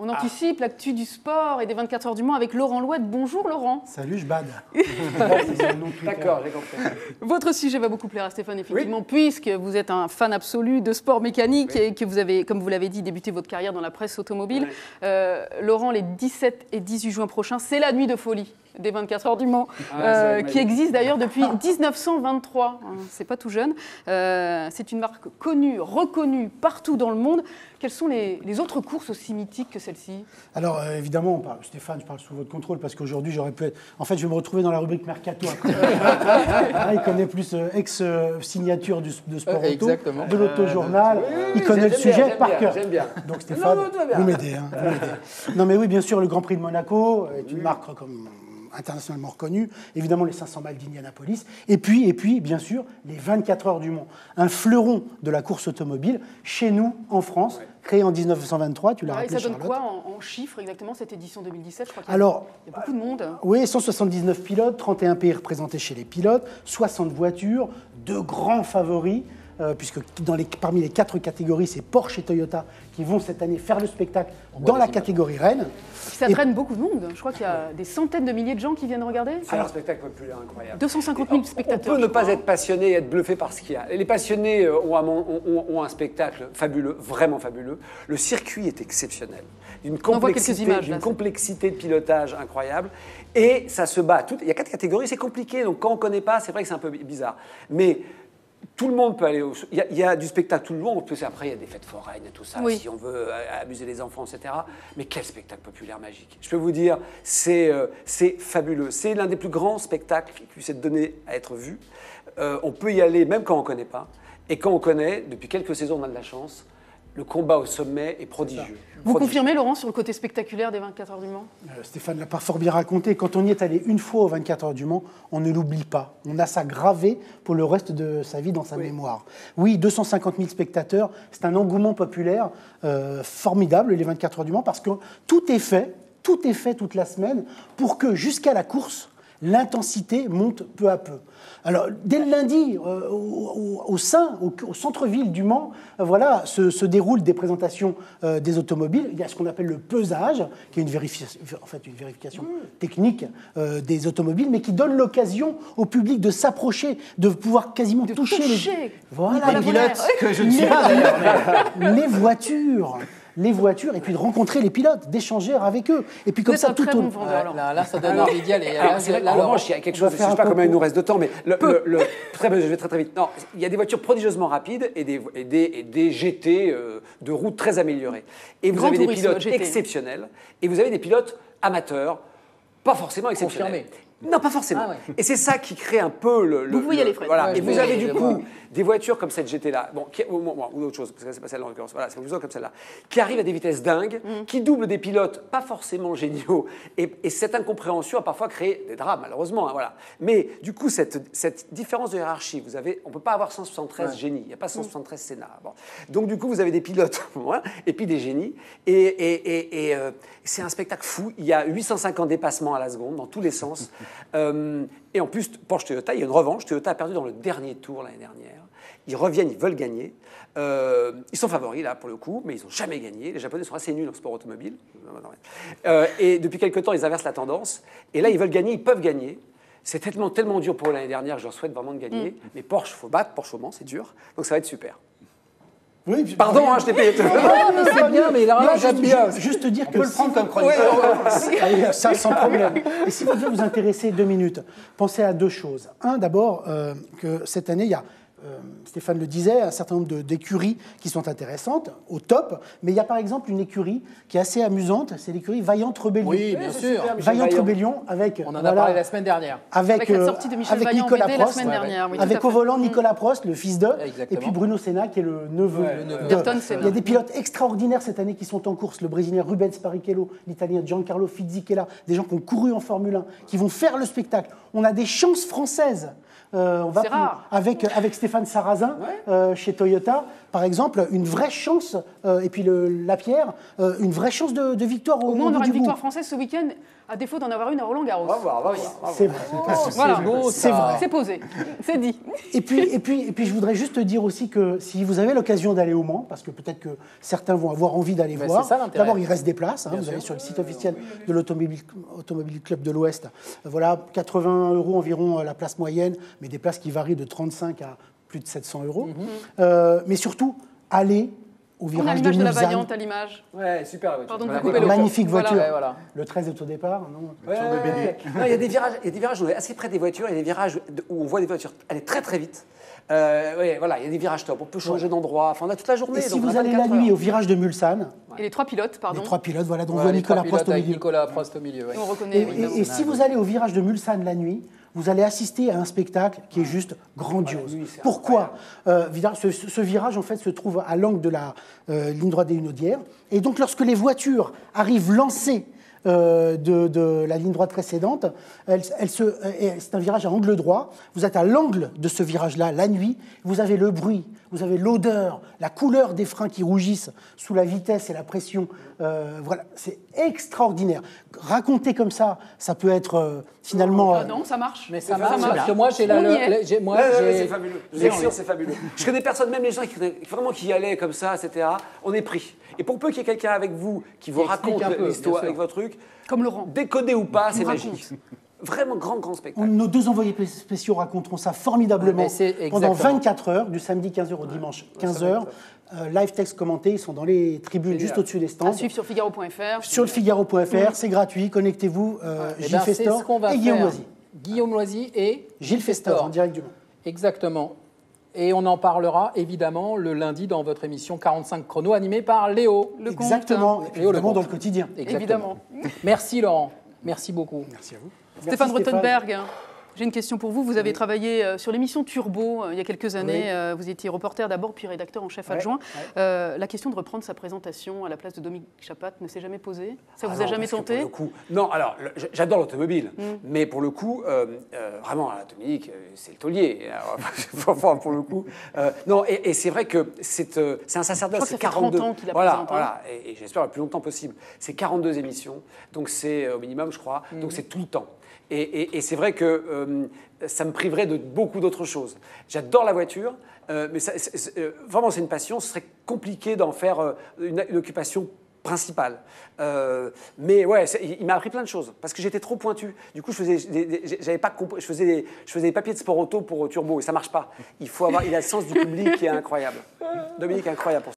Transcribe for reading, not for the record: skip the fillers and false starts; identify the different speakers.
Speaker 1: On anticipe l'actu du sport et des 24 heures du Mans avec Laurent Louette. Bonjour Laurent.
Speaker 2: Salut, je bade.
Speaker 3: D'accord, j'ai compris.
Speaker 1: Votre sujet va beaucoup plaire à Stéphane, effectivement, puisque vous êtes un fan absolu de sport mécanique et que vous avez, comme vous l'avez dit, débuté votre carrière dans la presse automobile. Laurent, les 17 et 18 juin prochains, c'est la nuit de folie des 24 heures du Mans, qui existe d'ailleurs depuis 1923. C'est pas tout jeune. C'est une marque connue, reconnue partout dans le monde. Quelles sont les autres courses aussi mythiques que celle-ci?
Speaker 2: Alors évidemment, Stéphane, je parle sous votre contrôle parce qu'aujourd'hui j'aurais pu être... En fait, je vais me retrouver dans la rubrique Mercato après. Il connaît plus ex-signature de Sport Auto, de l'autojournal. Il connaît le sujet par cœur.
Speaker 3: J'aime bien.
Speaker 2: Donc Stéphane, vous m'aidez. Non mais oui, bien sûr, le Grand Prix de Monaco est une marque comme... internationalement reconnu, évidemment les 500 miles d'Indianapolis, et puis, bien sûr, les 24 heures du Mans. Un fleuron de la course automobile, chez nous, en France, créé en 1923, tu l'as rappelé,
Speaker 1: ça donne
Speaker 2: Charlotte.
Speaker 1: quoi en chiffres exactement, cette édition 2017? Je crois qu'il
Speaker 2: y a
Speaker 1: beaucoup de monde.
Speaker 2: Oui, 179 pilotes, 31 pays représentés chez les pilotes, 60 voitures, 2 grands favoris, puisque parmi les 4 catégories, c'est Porsche et Toyota qui vont cette année faire le spectacle dans la catégorie Rennes.
Speaker 1: Ça traîne beaucoup de monde. Je crois qu'il y a des centaines de milliers de gens qui viennent regarder.
Speaker 3: C'est un spectacle populaire incroyable.
Speaker 1: 250 000 spectateurs.
Speaker 3: On peut ne pas être passionné et être bluffé par ce qu'il y a. Les passionnés ont un spectacle fabuleux, vraiment fabuleux. Le circuit est exceptionnel. D'une complexité de pilotage incroyable. Et ça se bat. Il y a 4 catégories, c'est compliqué. Donc quand on ne connaît pas, c'est vrai que c'est un peu bizarre. Mais tout le monde peut aller il y a du spectacle tout le long. Après, il y a des fêtes foraines et tout ça, si on veut amuser les enfants, etc. Mais quel spectacle populaire magique. Je peux vous dire, c'est fabuleux. C'est l'un des plus grands spectacles qui puisse être donné à être vu. On peut y aller même quand on ne connaît pas. Et quand on connaît, depuis quelques saisons, on a de la chance. Le combat au sommet est prodigieux.
Speaker 1: Vous confirmez, Laurent, sur le côté spectaculaire des 24 heures du Mans?
Speaker 2: Stéphane l'a pas fort bien raconté. Quand on y est allé une fois aux 24 heures du Mans, on ne l'oublie pas. On a ça gravé pour le reste de sa vie dans sa mémoire. Oui, 250 000 spectateurs, c'est un engouement populaire formidable, les 24 heures du Mans, parce que tout est fait toute la semaine pour que jusqu'à la course, l'intensité monte peu à peu. Alors, dès le lundi, au centre-ville du Mans, se déroulent des présentations des automobiles. Il y a ce qu'on appelle le pesage, qui est une vérification technique des automobiles, mais qui donne l'occasion au public de s'approcher, de pouvoir quasiment toucher
Speaker 1: les
Speaker 2: pilotes,
Speaker 4: que je ne suis pas d'ailleurs.
Speaker 2: Les voitures, et puis de rencontrer les pilotes, d'échanger avec eux. Et puis comme ça, tout au long.
Speaker 4: Là, ça donne envie d'y aller.
Speaker 3: En revanche, il y a quelque chose, je ne sais pas combien il nous reste de temps, mais je vais très vite. Non, il y a des voitures prodigieusement rapides et des GT de route très améliorés. Et vous avez des pilotes exceptionnels, et vous avez des pilotes amateurs, pas forcément exceptionnels. Non, pas forcément. Et c'est ça qui crée un peu
Speaker 1: Vous pouvez y aller, Fred.
Speaker 3: Voilà. Et vous avez du coup des voitures comme cette GT-là, ou autre chose, parce que c'est pas celle-là en l'occurrence, c'est plutôt comme celle-là, qui arrivent à des vitesses dingues, qui doublent des pilotes pas forcément géniaux. Et cette incompréhension a parfois créé des drames, malheureusement. Mais du coup, cette différence de hiérarchie, on ne peut pas avoir 173 génies, il n'y a pas 173 Sénats. Donc du coup, vous avez des pilotes et puis des génies. Et c'est un spectacle fou. Il y a 850 dépassements à la seconde, dans tous les sens. Et en plus, Porsche-Toyota, il y a une revanche. Toyota a perdu dans le dernier tour l'année dernière. Ils reviennent, ils veulent gagner. Ils sont favoris, là, pour le coup, mais ils n'ont jamais gagné. Les Japonais sont assez nuls en sport automobile. Et depuis quelques temps, ils inversent la tendance. Et là, ils veulent gagner, ils peuvent gagner. C'est tellement dur pour eux l'année dernière, je leur souhaite vraiment de gagner. Mais Porsche, il faut battre Porsche au Mans, c'est dur. Donc ça va être super.
Speaker 2: Oui,
Speaker 3: pardon, je t'ai payé.
Speaker 4: C'est bien, mais là, j'aime bien.
Speaker 2: Juste dire
Speaker 4: On
Speaker 2: que
Speaker 4: peut le prendre comme chroniqueur.
Speaker 2: Ça, sans problème. Et si vous devez vous intéresser 2 minutes, pensez à 2 choses. Un, d'abord, que cette année, il y a, Stéphane le disait, un certain nombre d'écuries qui sont intéressantes, au top. Mais il y a par exemple une écurie qui est assez amusante, c'est l'écurie Vaillante Rébellion.
Speaker 4: Oui, bien sûr.
Speaker 2: Vaillante Rébellion avec...
Speaker 4: On en a parlé la semaine dernière.
Speaker 1: Avec la sortie de Michel Vaillant en BD la semaine dernière. Oui,
Speaker 2: avec au volant Nicolas Prost, le fils de, et puis Bruno Senna, qui est le neveu. Il y a des pilotes extraordinaires cette année qui sont en course. Le Brésilien Rubens Barrichello, l'Italien Giancarlo Fisichella, des gens qui ont couru en Formule 1, qui vont faire le spectacle. On a des chances françaises. On va avec Stéphane Sarrazin chez Toyota, par exemple, une vraie chance, et puis Lapierre, une vraie chance de victoire
Speaker 1: au moins on aura une victoire française ce week-end. À défaut d'en avoir une à Roland-Garros.
Speaker 3: On va voir, on va voir.
Speaker 2: C'est vrai.
Speaker 1: Voilà.
Speaker 4: beau,
Speaker 2: C'est
Speaker 4: ça.
Speaker 2: vrai.
Speaker 1: C'est posé, c'est dit.
Speaker 2: Et puis, je voudrais juste dire aussi que si vous avez l'occasion d'aller au Mans, parce que peut-être que certains vont avoir envie d'aller
Speaker 4: Mais
Speaker 2: voir,
Speaker 4: c'est ça, l'intérêt.
Speaker 2: d'abord il reste des places, hein, vous allez sur le site officiel de l'Automobile Club de l'Ouest, voilà, 80 € environ la place moyenne, mais des places qui varient de 35 à plus de 700 €. Mais surtout, allez au
Speaker 1: On a
Speaker 2: virage de
Speaker 1: l'image de la
Speaker 2: Mulsanne.
Speaker 1: Vaillante à l'image.
Speaker 3: Ouais, super la voiture.
Speaker 1: Pardon de
Speaker 3: Voilà.
Speaker 1: vous couper le
Speaker 2: Magnifique voiture.
Speaker 4: Ouais, voilà.
Speaker 2: Le 13 est au départ, non
Speaker 3: Ouais. Non, il y a des virages, on est assez près des voitures, il y a des virages où on voit des voitures aller très très vite. Ouais, voilà, il y a des virages top, on peut changer d'endroit, enfin on a toute la journée.
Speaker 2: Et si
Speaker 3: donc on a
Speaker 2: vous allez
Speaker 3: 24
Speaker 2: la nuit
Speaker 3: heures.
Speaker 2: au virage de Mulsanne,
Speaker 1: Et les 3 pilotes, pardon.
Speaker 2: les 3 pilotes, voilà, dont on
Speaker 4: Voilà,
Speaker 2: voit
Speaker 4: les trois
Speaker 2: Nicolas Prost
Speaker 4: pilotes
Speaker 2: au
Speaker 4: avec
Speaker 2: milieu.
Speaker 4: Nicolas Prost au milieu. Ouais.
Speaker 1: On reconnaît, évidemment.
Speaker 2: Et si vous allez au virage de Mulsanne la nuit, vous allez assister à un spectacle qui est juste grandiose.
Speaker 3: nuit, c'est
Speaker 2: Pourquoi ce virage, en fait, se trouve à l'angle de la ligne droite des Hunaudières. Et donc, lorsque les voitures arrivent lancées de la ligne droite précédente, c'est un virage à angle droit. Vous êtes à l'angle de ce virage-là la nuit. Vous avez le bruit, vous avez l'odeur, la couleur des freins qui rougissent sous la vitesse et la pression. Voilà, c'est extraordinaire. Raconter comme ça peut être finalement.
Speaker 1: Ah non, ça marche.
Speaker 4: Mais ça
Speaker 3: marche,
Speaker 4: marche,
Speaker 3: ça
Speaker 4: parce que moi, j'ai
Speaker 1: On y est.
Speaker 3: C'est fabuleux. Je vous assure, c'est fabuleux. Je connais personne, même les gens qui y allaient comme ça, etc. On est pris. Et pour peu qu'il y ait quelqu'un avec vous qui vous
Speaker 4: Qui explique
Speaker 3: raconte
Speaker 4: un peu,
Speaker 3: l'histoire
Speaker 4: bien sûr.
Speaker 3: avec votre truc,
Speaker 1: Comme Laurent.
Speaker 3: décodé ou pas, c'est
Speaker 1: nous
Speaker 3: magique. Vraiment grand spectacle.
Speaker 2: Nos deux envoyés spéciaux raconteront ça formidablement
Speaker 4: Mais c'est
Speaker 2: pendant
Speaker 4: exactement.
Speaker 2: 24 heures, du samedi 15h au dimanche 15h. Live texte commenté, ils sont dans les tribunes juste au-dessus des stands.
Speaker 1: À suivre sur Figaro.fr.
Speaker 2: Sur le Figaro.fr, c'est gratuit, connectez-vous.
Speaker 4: Eh
Speaker 2: Gilles
Speaker 4: ben, c'est
Speaker 2: Festor
Speaker 4: ce qu'on va
Speaker 2: et Guillaume
Speaker 4: faire.
Speaker 2: Loisy.
Speaker 4: Guillaume Loisy et
Speaker 2: Gilles Festor, en direct du Mans.
Speaker 4: Exactement. Et on en parlera évidemment le lundi dans votre émission 45 chrono animée par Léo.
Speaker 1: Le compte,
Speaker 2: Exactement,
Speaker 1: hein.
Speaker 2: et puis
Speaker 4: Léo
Speaker 2: évidemment
Speaker 4: Lecomte.
Speaker 2: dans le quotidien.
Speaker 1: Évidemment.
Speaker 4: Merci Laurent. Merci beaucoup.
Speaker 2: Merci à vous.
Speaker 1: Stéphane
Speaker 2: Merci,
Speaker 1: Rothenberg, j'ai une question pour vous. Vous avez travaillé sur l'émission Turbo il y a quelques années. Vous étiez reporter d'abord, puis rédacteur en chef adjoint. La question de reprendre sa présentation à la place de Dominique Chapat ne s'est jamais posée? Ça vous a
Speaker 3: non,
Speaker 1: jamais
Speaker 3: parce que
Speaker 1: tenté?
Speaker 3: pour le coup, non, alors, j'adore l'automobile, mais pour le coup, vraiment, Dominique, c'est le taulier. Alors, pour le coup. Non, et c'est vrai que c'est un sacerdoce.
Speaker 1: Je crois que ça
Speaker 3: c'est
Speaker 1: fait 30 ans qu'il la présente, hein.
Speaker 3: Voilà, et j'espère le plus longtemps possible. C'est 42 émissions, donc c'est au minimum, je crois, donc c'est tout le temps. Et c'est vrai que ça me priverait de beaucoup d'autres choses. J'adore la voiture, mais vraiment c'est une passion. Ce serait compliqué d'en faire une occupation principale. Mais ouais, il m'a appris plein de choses parce que j'étais trop pointu. Du coup, j'avais pas compris. Je faisais des papiers de sport auto pour Turbo et ça marche pas. Il a le sens du public qui est incroyable. Dominique, incroyable pour ça.